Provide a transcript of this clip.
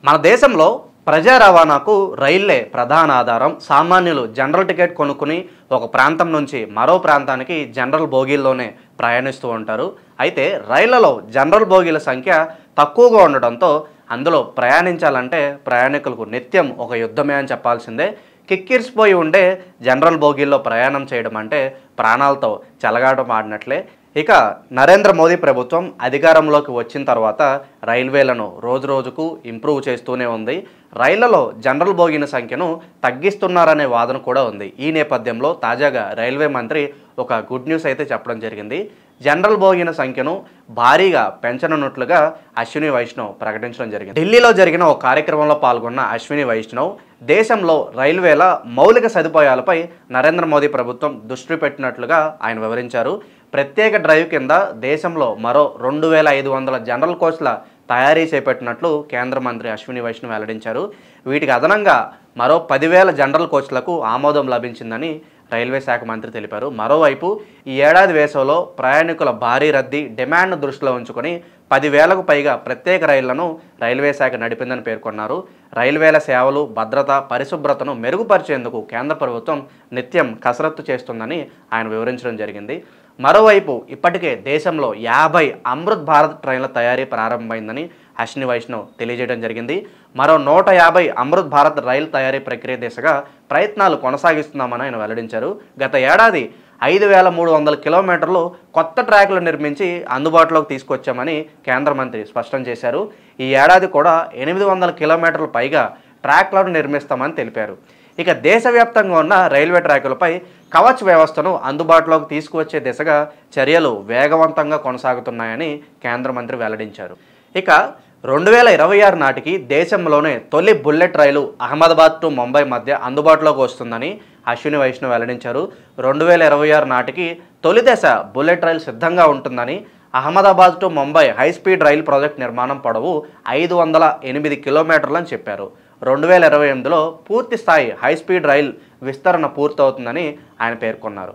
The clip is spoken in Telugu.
మన దేశంలో ప్రజా రవాణాకు రైళ్లే ప్రధాన ఆధారం. సామాన్యులు జనరల్ టికెట్ కొనుక్కుని ఒక ప్రాంతం నుంచి మరో ప్రాంతానికి జనరల్ బోగీల్లోనే ప్రయాణిస్తూ ఉంటారు. అయితే రైళ్లలో జనరల్ బోగీల సంఖ్య తక్కువగా ఉండడంతో అందులో ప్రయాణించాలంటే ప్రయాణికులకు నిత్యం ఒక యుద్ధమే అని చెప్పాల్సిందే. కిక్కిరిసిపోయి ఉండే జనరల్ బోగీల్లో ప్రయాణం చేయడం అంటే ప్రాణాలతో చెలగాటం ఆడినట్లే. ఇక నరేంద్ర మోదీ ప్రభుత్వం అధికారంలోకి వచ్చిన తర్వాత రైల్వేలను రోజురోజుకు ఇంప్రూవ్ చేస్తూనే ఉంది. రైళ్లలో జనరల్ బోగీల సంఖ్యను తగ్గిస్తున్నారనే వాదన కూడా ఉంది. ఈ నేపథ్యంలో తాజాగా రైల్వే మంత్రి ఒక గుడ్ న్యూస్ అయితే చెప్పడం జరిగింది. జనరల్ బోగీల సంఖ్యను భారీగా పెంచనున్నట్లుగా అశ్విని వైష్ణవ్ ప్రకటించడం జరిగింది. ఢిల్లీలో జరిగిన ఒక కార్యక్రమంలో పాల్గొన్న అశ్విని వైష్ణవ్ దేశంలో రైల్వేల మౌలిక సదుపాయాలపై నరేంద్ర మోదీ ప్రభుత్వం దృష్టి పెట్టినట్లుగా ఆయన వివరించారు. ప్రత్యేక డ్రైవ్ కింద దేశంలో మరో 2500 జనరల్ కోచ్ల తయారీ చేపట్టినట్లు కేంద్ర మంత్రి అశ్విని వైష్ణవ్ వెల్లడించారు. వీటికి అదనంగా మరో 10,000 జనరల్ కోచ్లకు ఆమోదం లభించిందని రైల్వే శాఖ మంత్రి తెలిపారు. మరోవైపు ఈ ఏడాది వేసవిలో ప్రయాణికుల భారీ రద్దీ డిమాండ్ను దృష్టిలో ఉంచుకొని 10,000కు పైగా ప్రత్యేక రైళ్లను రైల్వే శాఖ నడిపిందని పేర్కొన్నారు. రైల్వేల సేవలు, భద్రత, పరిశుభ్రతను మెరుగుపరిచేందుకు కేంద్ర ప్రభుత్వం నిత్యం కసరత్తు చేస్తుందని ఆయన వివరించడం జరిగింది. మరోవైపు ఇప్పటికే దేశంలో 50 అమృత్ భారత్ ట్రైన్ల తయారీ ప్రారంభమైందని అశ్విని వైష్ణవ్ తెలియజేయడం జరిగింది. మరో 150 అమృత్ భారత్ రైలు తయారీ ప్రక్రియ దిశగా ప్రయత్నాలు కొనసాగిస్తున్నామని ఆయన వెల్లడించారు. గత ఏడాది 5,300 కిలోమీటర్లు కొత్త ట్రాక్లు నిర్మించి అందుబాటులోకి తీసుకొచ్చామని కేంద్ర మంత్రి స్పష్టం చేశారు. ఈ ఏడాది కూడా 800 కిలోమీటర్ల పైగా ట్రాక్లను నిర్మిస్తామని తెలిపారు. ఇక దేశవ్యాప్తంగా ఉన్న రైల్వే ట్రాకులపై కవచ్ వ్యవస్థను అందుబాటులోకి తీసుకువచ్చే దిశగా చర్యలు వేగవంతంగా కొనసాగుతున్నాయని కేంద్ర మంత్రి వెల్లడించారు. ఇక 2026 నాటికి దేశంలోనే తొలి bullet rail Ahmedabad to Mumbai మధ్య అందుబాటులోకి వస్తుందని అశ్విని వైష్ణవ్ వెల్లడించారు. 2026 నాటికి తొలి దశ బుల్లెట్ రైలు సిద్ధంగా ఉంటుందని, Ahmedabad to Mumbai high speed rail project నిర్మాణం పొడవు 508 కిలోమీటర్లు అని చెప్పారు. 2028లో పూర్తి స్థాయి హైస్పీడ్ రైలు విస్తరణ పూర్తవుతుందని ఆయన పేర్కొన్నారు.